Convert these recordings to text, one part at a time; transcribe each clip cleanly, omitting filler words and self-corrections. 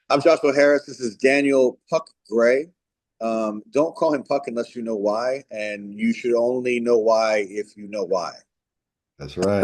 I'm Joshua Harris. This is Daniel Puck Gray. Don't call him Puck unless you know why, and you should only know why if you know why. That's right.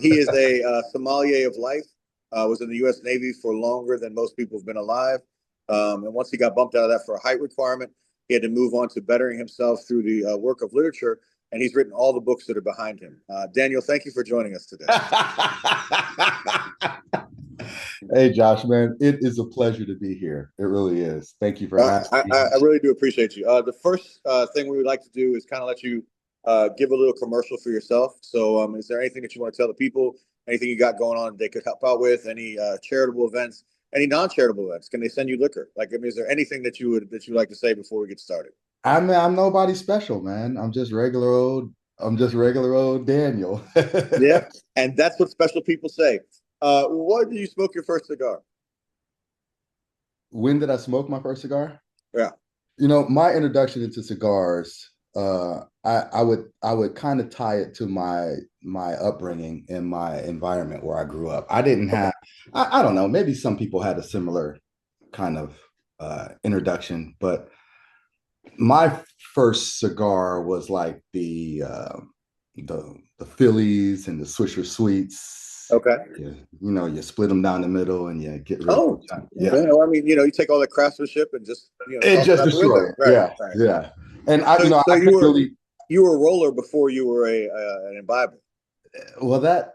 He is a sommelier of life. Was in the U.S. Navy for longer than most people have been alive. And once he got bumped out of that for a height requirement, he had to move on to bettering himself through the work of literature. And he's written all the books that are behind him. Daniel, thank you for joining us today. Hey, Josh, man, it is a pleasure to be here. It really is. Thank you for having me. I really do appreciate you. The first thing we would like to do is kind of let you give a little commercial for yourself. So, is there anything that you want to tell the people? Anything you got going on they could help out with? Any charitable events? Any non-charitable events? Can they send you liquor? Like, I mean, is there anything that you like to say before we get started? I'm nobody special, man. I'm just regular old Daniel. Yeah, and that's what special people say. What did you smoke your first cigar? When did I smoke my first cigar? Yeah. My introduction into cigars, I would kind of tie it to my upbringing and my environment where I grew up. I didn't Okay. have, I don't know, maybe some people had a similar kind of introduction, but my first cigar was like the Phillies and the Swisher Sweets. Okay. You split them down the middle and you get rid of Oh, them. Yeah, well, I mean, you take all that craftsmanship and just and toss it just out the destroy window. it. Right. Yeah, Right. yeah. And I, So I you could were really a roller before you were a an imbiber. well that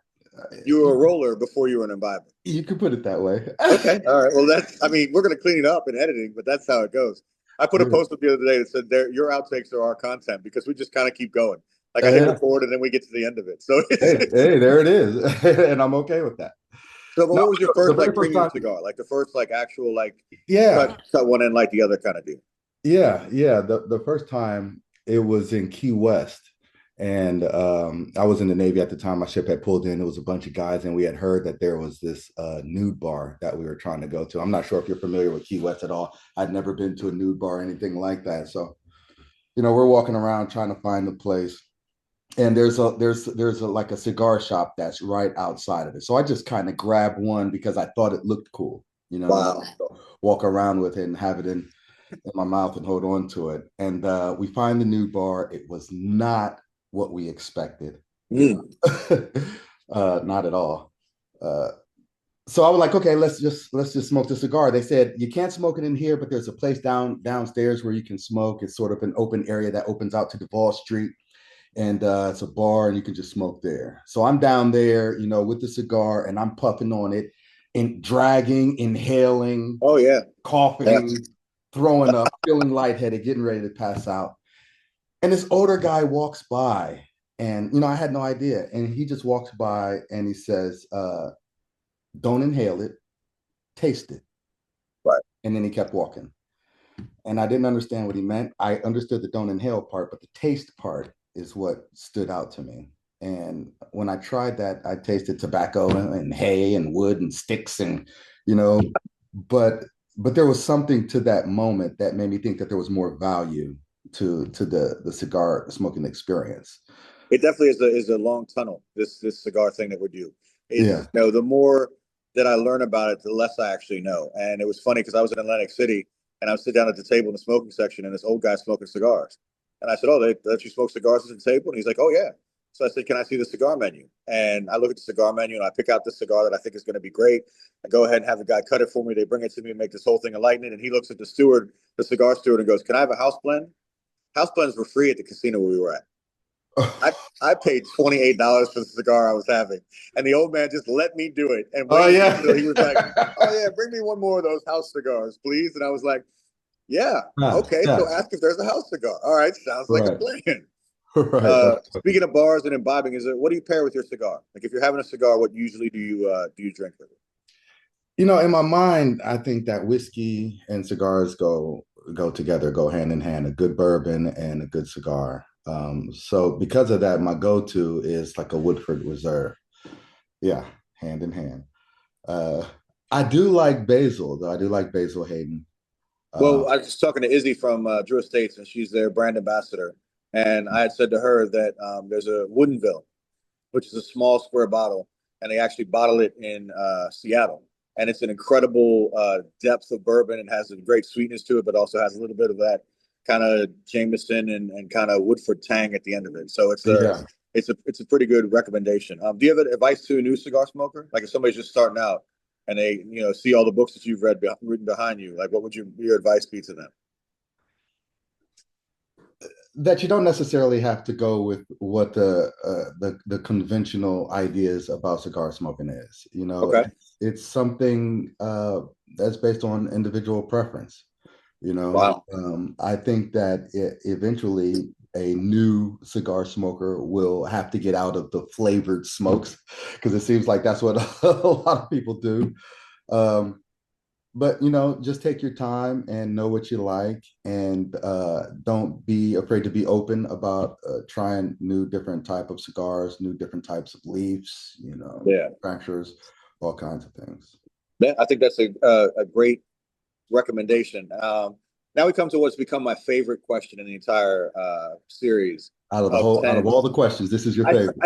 You were a roller before you were an imbiber. you could put it that way. Okay, all right. Well, that's. I mean, we're going to clean it up in editing, but that's how it goes. I put a Yeah. post up the other day that said, "There, your outtakes are our content," because we just kind of keep going. Like I hit Yeah. record and then we get to the end of it. So Hey, there it is, and I'm okay with that. so. But No, what was your the first very like first premium time. cigar? Like the first like actual like Yeah, cut one end like the other kind of deal. yeah. The first time it was in Key West, and I was in the Navy at the time. My ship had pulled in. It was a bunch of guys, and we had heard that there was this nude bar that we were trying to go to. I'm not sure if you're familiar with Key West at all. I'd never been to a nude bar or anything like that. So, we're walking around trying to find the place, and there's a like a cigar shop that's right outside of it. So I just kind of grabbed one because I thought it looked cool, and I Wow. wanted to walk around with it and have it in my mouth and hold on to it. And we find the new bar. It was not what we expected, Mm. not at all. Uh, so I was like, okay, let's just smoke the cigar. They said you can't smoke it in here, but there's a place downstairs where you can smoke. It's sort of an open area that opens out to Duval Street, and it's a bar, and you can just smoke there. So I'm down there, with the cigar, and I'm puffing on it, and dragging, inhaling, Oh yeah. Yeah. coughing, throwing up, feeling lightheaded, getting ready to pass out. And this older guy walks by, and I had no idea. And he just walks by and he says, "Don't inhale it, taste it." Right. And then he kept walking. And I didn't understand what he meant. I understood the don't inhale part, but the taste part is what stood out to me. And when I tried that, I tasted tobacco and hay and wood and sticks and you know, but there was something to that moment that made me think that there was more value to the cigar smoking experience. It definitely is a long tunnel. This cigar thing that we do. It's Yeah. the more that I learn about it, the less I actually know. And it was funny because I was in Atlantic City and I was sitting down at the table in the smoking section and this old guy smoking cigars. And I said, "Oh, they let you smoke cigars at the table?" And he's like, "Oh yeah." So I said, "Can I see the cigar menu?" And I look at the cigar menu and I pick out the cigar that I think is going to be great. I go ahead and have the guy cut it for me. They bring it to me and make this whole thing of lightning. And he looks at the steward, the cigar steward, and goes, "Can I have a house blend?" House blends were free at the casino where we were at. I I paid $28 for the cigar I was having, and the old man just let me do it and Oh waited yeah. until he was like, "Oh yeah, bring me one more of those house cigars, please." And I was like, "Yeah, okay." Yeah. So ask if there's a house cigar. All right, sounds like a Right. plan. Right. Speaking of bars and imbibing, what do you pair with your cigar? Like if you're having a cigar, what usually do you drink with it? In my mind, I think that whiskey and cigars go together, go hand in hand. A good bourbon and a good cigar. So because of that, my go-to is like a Woodford Reserve. Yeah, hand in hand. Uh, I do like basil, though. I do like Basil Hayden. Uh, Well, I was just talking to Izzy from Drew Estates, and she's their brand ambassador. And I had said to her that there's a Woodenville, which is a small square bottle, and they actually bottle it in Seattle. and it's an incredible depth of bourbon. It has a great sweetness to it, but also has a little bit of that kind of Jameson and kind of Woodford tang at the end of it. So Yeah. it's a pretty good recommendation. Do you have advice to a new cigar smoker? Like if somebody's just starting out and they see all the books that you've written behind you, like what would your advice be to them? That you don't necessarily have to go with what the conventional ideas about cigar smoking is. Okay. It's something that's based on individual preference. Wow. I think that eventually a new cigar smoker will have to get out of the flavored smokes because it seems like that's what a lot of people do. Um, but just take your time and know what you like, and don't be afraid to be open about trying new different type of cigars, new different types of leaves, Yeah. manufacturers, all kinds of things. Yeah, I think that's a great recommendation. Now we come to what's become my favorite question in the entire series of Out of 10. all the questions, this is your I, favorite.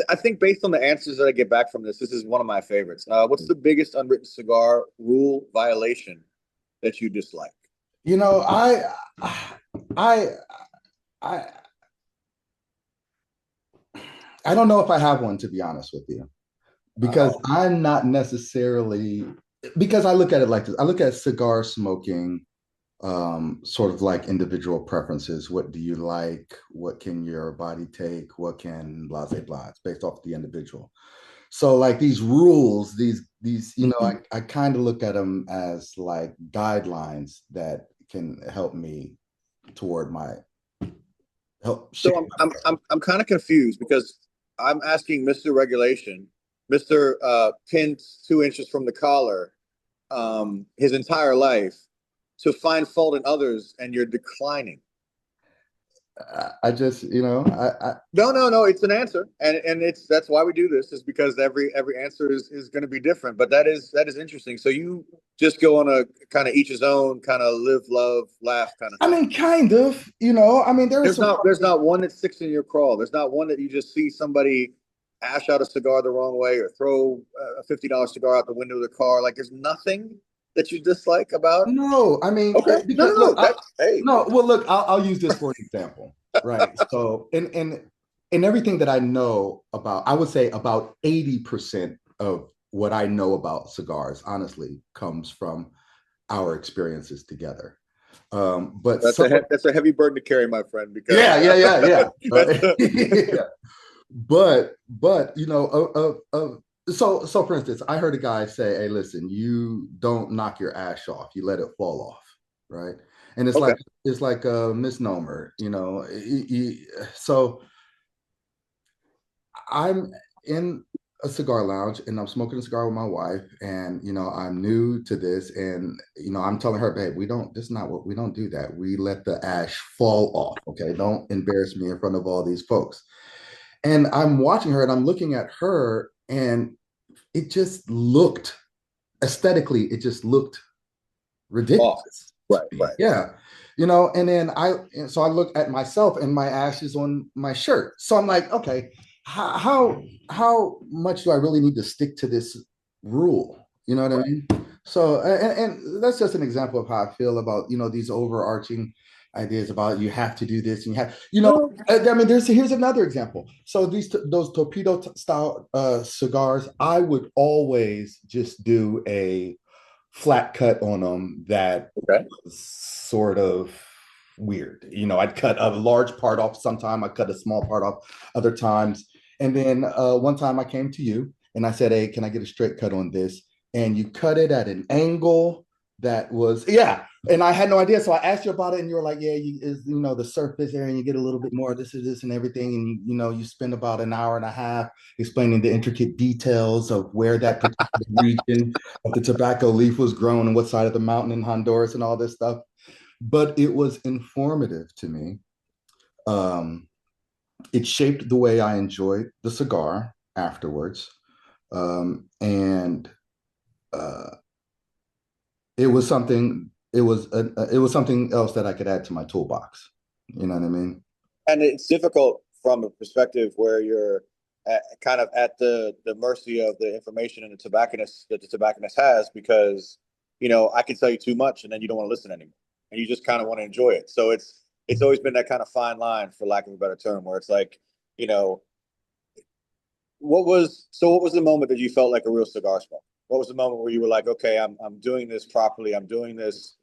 I think based on the answers that I get back from this is one of my favorites. What's the biggest unwritten cigar rule violation that you dislike? you know i i i I don't know if I have one, to be honest with you, because Oh, I'm not necessarily, because I look at it like this. I look at cigar smoking sort of like individual preferences. What do you like? What can your body take? What can blah blah blah? It's based off the individual. So like these rules, these I kind of look at them as like guidelines that can help me toward my help shape. so I'm kind of confused because I'm asking Mr. Regulation, Mr. Pinned 2 inches from the collar, his entire life to find fault in others, and you're declining. I just No, no, no. It's an answer, and it's that's why we do this is because every answer is going to be different. But that is interesting. So you just go on a kind of each his own, kind of live, love, laugh kind of I thing. mean, kind of, I mean, there is some. There's not one that sticks in your crawl. There's not one that you just see somebody ash out a cigar the wrong way or throw a $50 cigar out the window of the car. Like there's nothing that you dislike about. No, I mean, Okay, no, no, because no. look, That's hey. no, well, look, I'll use this for an example, right? So, in everything that I know about, I would say about 80% of what I know about cigars, honestly, comes from our experiences together. But some, That's a heavy burden to carry, my friend, because yeah, that's right. Yeah. But so for instance, I heard a guy say, "Hey, listen, you don't knock your ash off; you let it fall off." Right, and okay. it's like a misnomer, So I'm in a cigar lounge and I'm smoking a cigar with my wife, and I'm new to this, and I'm telling her, "Babe, we don't. This is not what we don't do that. We let the ash fall off. Okay, don't embarrass me in front of all these folks." And I'm watching her and I'm looking at her, and it just looked aesthetically, it just looked Off. ridiculous to Right, me. right. Yeah. And then so I look at myself and my ash is on my shirt. So I'm like, okay, how much do I really need to stick to this rule? You know what I Right. mean? So, and that's just an example of how I feel about, these overarching ideas about you have to do this and you have, No. I mean, here's another example. So those torpedo style cigars, I would always just do a flat cut on them that Okay. was sort of weird. I'd cut a large part off sometime, I cut a small part off other times. And then one time I came to you and I said, "Hey, can I get a straight cut on this?" And you cut it at an angle that was, yeah. And I had no idea. So I asked you about it and you were like, "Yeah, the surface area and you get a little bit more of this and this and everything." And, you spend about an hour and a half explaining the intricate details of where that particular region of the tobacco leaf was grown and what side of the mountain in Honduras and all this stuff. But it was informative to me. Um, it shaped the way I enjoyed the cigar afterwards. And uh, it was something, it was something else that I could add to my toolbox. You know what I mean? And it's difficult from a perspective where you're kind of at the mercy of the information and the tobacconist that the tobacconist has, because I can tell you too much and then you don't want to listen anymore, and you just kind of want to enjoy it. So it's always been that kind of fine line, for lack of a better term, where it's like, you know, what was the moment that you felt like a real cigar smoker? What was the moment where you were like, okay, I'm doing this properly, I'm doing this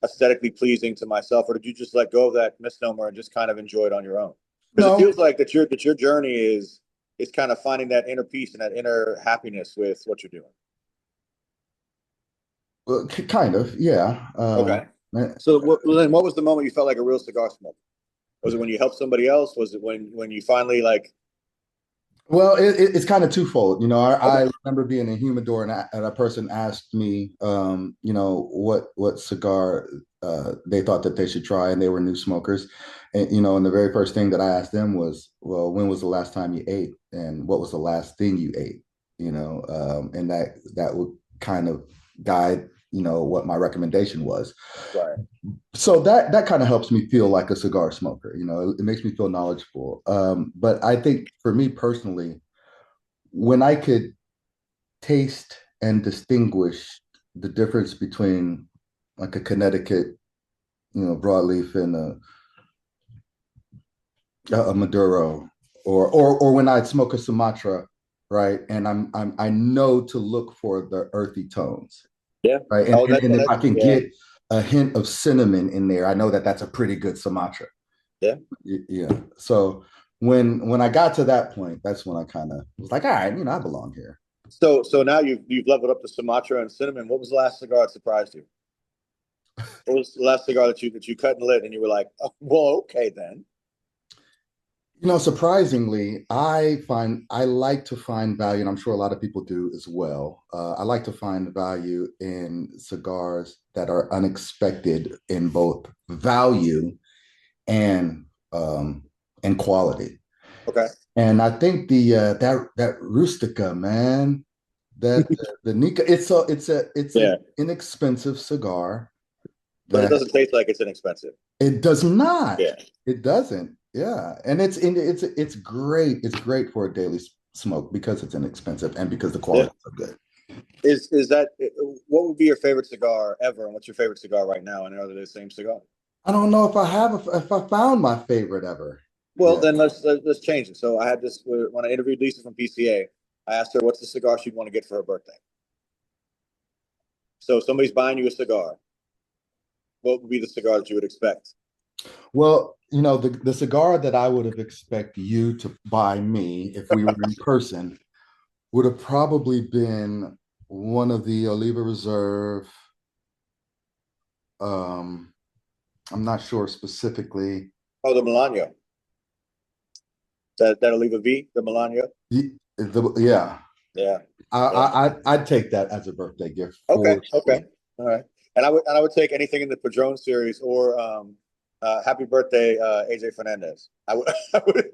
aesthetically pleasing to myself, or did you just let go of that misnomer and just kind of enjoy it on your own? Because it No, feels like that your journey is kind of finding that inner peace and that inner happiness with what you're doing. kind of, yeah. Okay. Eh, So what was the moment you felt like a real cigar smoker? Was it when you helped somebody else? Was it when you finally like? well, it's kind of twofold. I Okay. remember being in humidor and a person asked me, what cigar they thought that they should try, and they were new smokers. And the very first thing that I asked them was, well, when was the last time you ate, and what was the last thing you ate? And that would kind of guide, what my recommendation was. Right. So that kind of helps me feel like a cigar smoker. It makes me feel knowledgeable. But I think for me personally, when I could taste and distinguish the difference between like a Connecticut, broadleaf and a Maduro, or when I smoke a Sumatra, right, and I know to look for the earthy tones, Yeah. right, and Oh, and, and if I can yeah. get a hint of cinnamon in there, I know that that's a pretty good Sumatra. Yeah. Yeah. So when I got to that point, that's when I kind of was like, all right, I belong here. So now you've leveled up to Sumatra and cinnamon. What was the last cigar that surprised you? What was the last cigar that you cut and lit and you were like, oh, well, okay then. Surprisingly, I like to find value, and I'm sure a lot of people do as well. I like to find value in cigars that are unexpected in both value and quality. Okay. And I think that Rustica, man, that the Nika, it's Yeah. an inexpensive cigar But it that doesn't taste like it's inexpensive. it does not. Yeah. It doesn't. Yeah, and it's great. It's great for a daily smoke because it's inexpensive and because the Yeah. quality is so good. Is that what would be your favorite cigar ever, and what's your favorite cigar right now? And are they the same cigar? I don't know if I found my favorite ever. Well, Yeah. then let's change it. So I had this when I interviewed Lisa from PCA. I asked her what's the cigar she'd want to get for her birthday. So if somebody's buying you a cigar, what would be the cigar that you would expect? Well, the cigar that I would have expected you to buy me if we were in person would have probably been one of the Oliva Reserve. Um, I'm not sure specifically. Oh, the Melano. That'll leave a V, the Melano. Yeah, Yeah. I, Yeah. I'd take that as a birthday gift Okay. for sure. Okay. All right. And I would take anything in the Padron series or Happy Birthday, AJ Fernandez. I would. I would.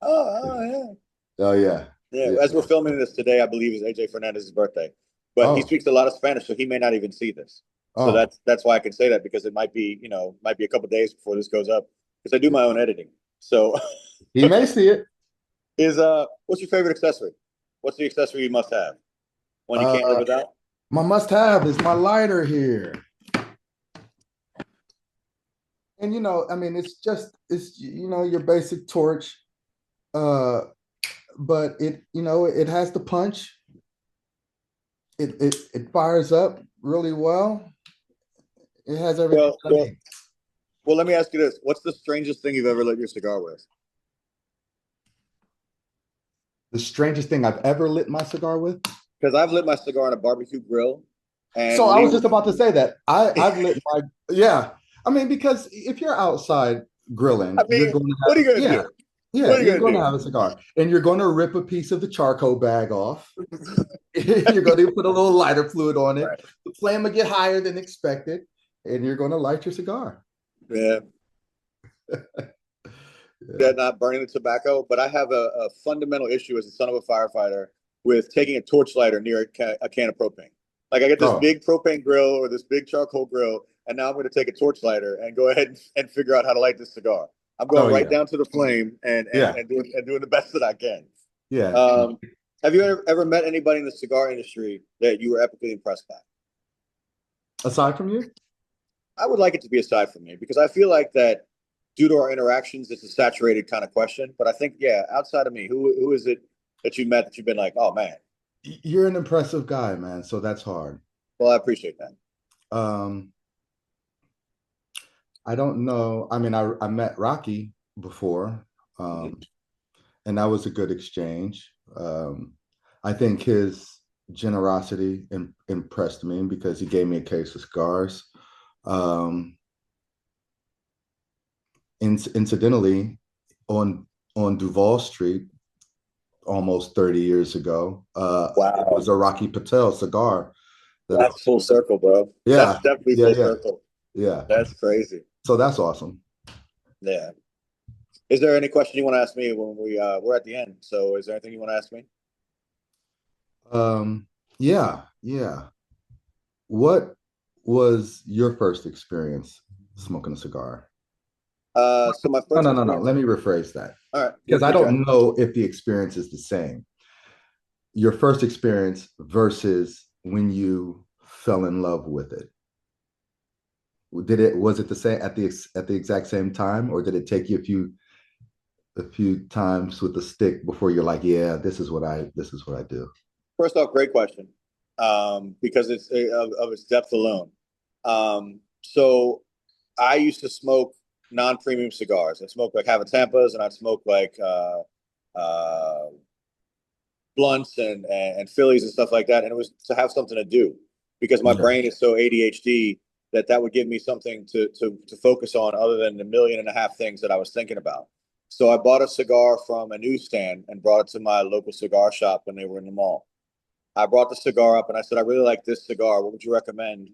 Oh, Oh yeah, yeah. yeah. As we're filming this today, I believe is AJ Fernandez's birthday, but he Oh, speaks a lot of Spanish, so he may not even see this. So oh, that's why I can say that, because it might be a couple days before this goes up, because I do my own editing. So he may see it. what's your favorite accessory? What's the accessory you must have? One you can't live Uh, without? my must-have is my lighter here, and I mean, it's your basic torch, uh, but it has the punch. It fires up really well. It has everything Well, I well, need. well. Let me ask you this: what's the strangest thing you've ever lit your cigar with? The strangest thing I've ever lit my cigar with. Because I've lit my cigar on a barbecue grill, So and I was Lee. just about to say that I've lit my yeah. I mean, because if you're outside I grilling, you're mean, going to what are have you gonna yeah, do? yeah, What are you you're gonna going to do? have a cigar, and you're going to rip a piece of the charcoal bag off. You're going to put a little lighter fluid on it. Right. The flame will get higher than expected, and you're going to light your cigar. Yeah, Yeah. that not burning the tobacco. But I have a fundamental issue as a son of a firefighter with taking a torch lighter near a can of propane. Like I get this Oh, big propane grill or this big charcoal grill, and now I'm going to take a torch lighter and go ahead and figure out how to light this cigar. I'm oh going right yeah, down to the flame and and yeah. and doing and doing the best that I can. Yeah. Um, have you ever met anybody in the cigar industry that you were epically impressed by? Aside from you? I would like it to be aside from me because I feel like that due to our interactions, it's a saturated kind of question. But I think, yeah, outside of me, who is it that you met that you've been like, oh man, You're an impressive guy, man. So that's hard. well, I appreciate that. Um, I don't know. I mean, I met Rocky before, Mhm. um, and that was a good exchange. I think his generosity impressed me because he gave me a case of cigars. Um, incidentally, on Duval Street, almost 30 years ago, it was Wow, a Rocky Patel cigar that I that's full circle, bro. That's yeah, definitely yeah, full yeah, circle. yeah. That's crazy. So that's awesome. Yeah. Is there any question you want to ask me when we're at the end? So, is there anything you want to ask me? Yeah, yeah. What was your first experience smoking a cigar? So my No, first no, no, no. experience. Let me rephrase that All right, because I you try. don't know if the experience is the same. Your first experience versus when you fell in love with it. Did it was it the same at the exact same time, or did it take you a few times with the stick before you're like, yeah, this is what I do. First off, great question. Because it's of its depth alone. So I used to smoke non-premium cigars. I smoked like Havatampas, and I'd smoke like blunts and Phillies and stuff like that. And it was to have something to do because my Yeah. brain is so ADHD that would give me something to focus on other than the million and a half things that I was thinking about. So I bought a cigar from a newsstand and brought it to my local cigar shop when they were in the mall. I brought the cigar up and I said, I really like this cigar. What would you recommend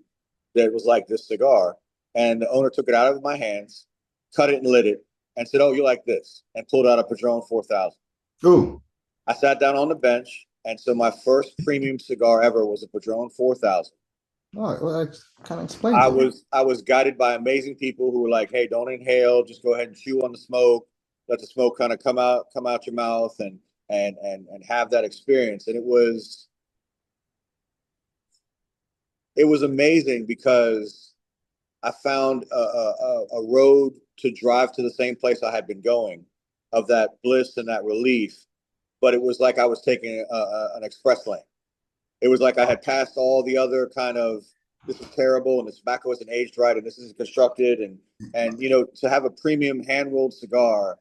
that was like this cigar? And the owner took it out of my hands, cut it and lit it, and said, oh, you like this? And pulled out a Padron 4000. Ooh. I sat down on the bench. And so my first premium cigar ever was a Padron 4000. Oh, well, that kind of explains it. I was guided by amazing people who were like, hey, don't inhale, just go ahead and chew on the smoke, let the smoke kind of come out your mouth and have that experience. And it was amazing because I found a road to drive to the same place I had been going of that bliss and that relief. But it was like I was taking an express lane. It was like I had passed all the other kind of this is terrible and the tobacco isn't aged right and this isn't constructed and you know to have a premium hand rolled cigar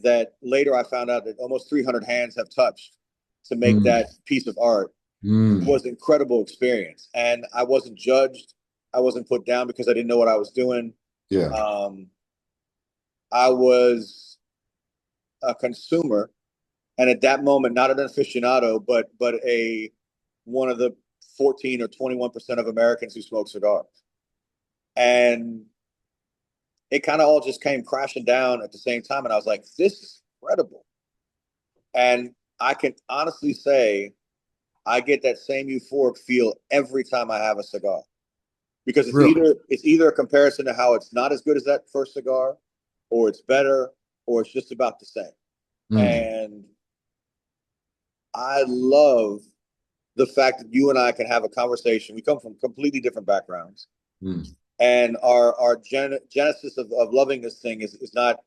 that later I found out that almost 300 hands have touched to make Mm, that piece of art mm, was an incredible experience. And I wasn't judged. I wasn't put down because I didn't know what I was doing. yeah. Um, I was a consumer, and at that moment, not an aficionado, but a one of the 14 or 21% of Americans who smoke cigars. And it kind of all just came crashing down at the same time. And I was like, this is incredible. And I can honestly say I get that same euphoric feel every time I have a cigar. Because Really? it's either a comparison to how it's not as good as that first cigar, or it's better, or it's just about the same. Mm, And I love the fact that you and I can have a conversation. We come from completely different backgrounds, mm. and genesis of loving this thing is not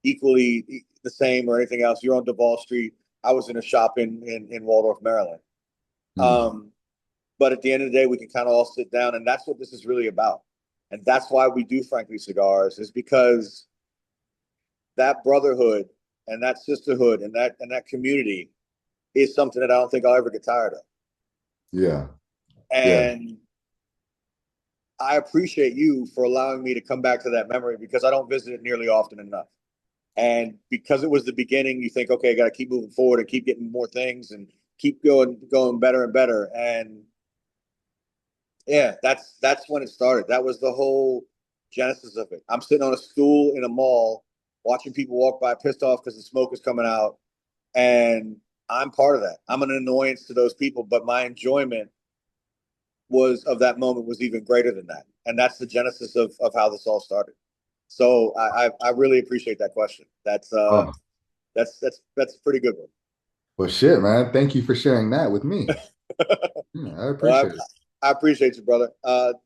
equally the same or anything else. You're on Duval Street. I was in a shop in Waldorf, Maryland. Mm. Um, but at the end of the day, we can kind of all sit down, and that's what this is really about. And that's why we do Frankly Cigars, is because that brotherhood and that sisterhood and that community is something that I don't think I'll ever get tired of. Yeah. Yeah. And I appreciate you for allowing me to come back to that memory because I don't visit it nearly often enough. And because it was the beginning, you think, okay, I got to keep moving forward and keep getting more things and keep going better and better. And yeah, that's when it started. That was the whole genesis of it. I'm sitting on a stool in a mall watching people walk by pissed off because the smoke is coming out, and I'm part of that. I'm an annoyance to those people, but my enjoyment was of that moment was even greater than that, and that's the genesis of how this all started. So I really appreciate that question. Oh, That's a pretty good one. Well, shit, man. Thank you for sharing that with me. Yeah, I Well, appreciate it. I appreciate you, brother.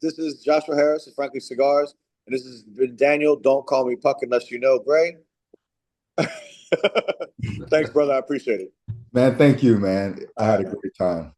This is Joshua Harris of Frankly Cigars, and this has been Daniel. Don't call me Puck unless you know Gray. Thanks, brother. I appreciate it. Man, thank you, man. I All had a right, man. great time.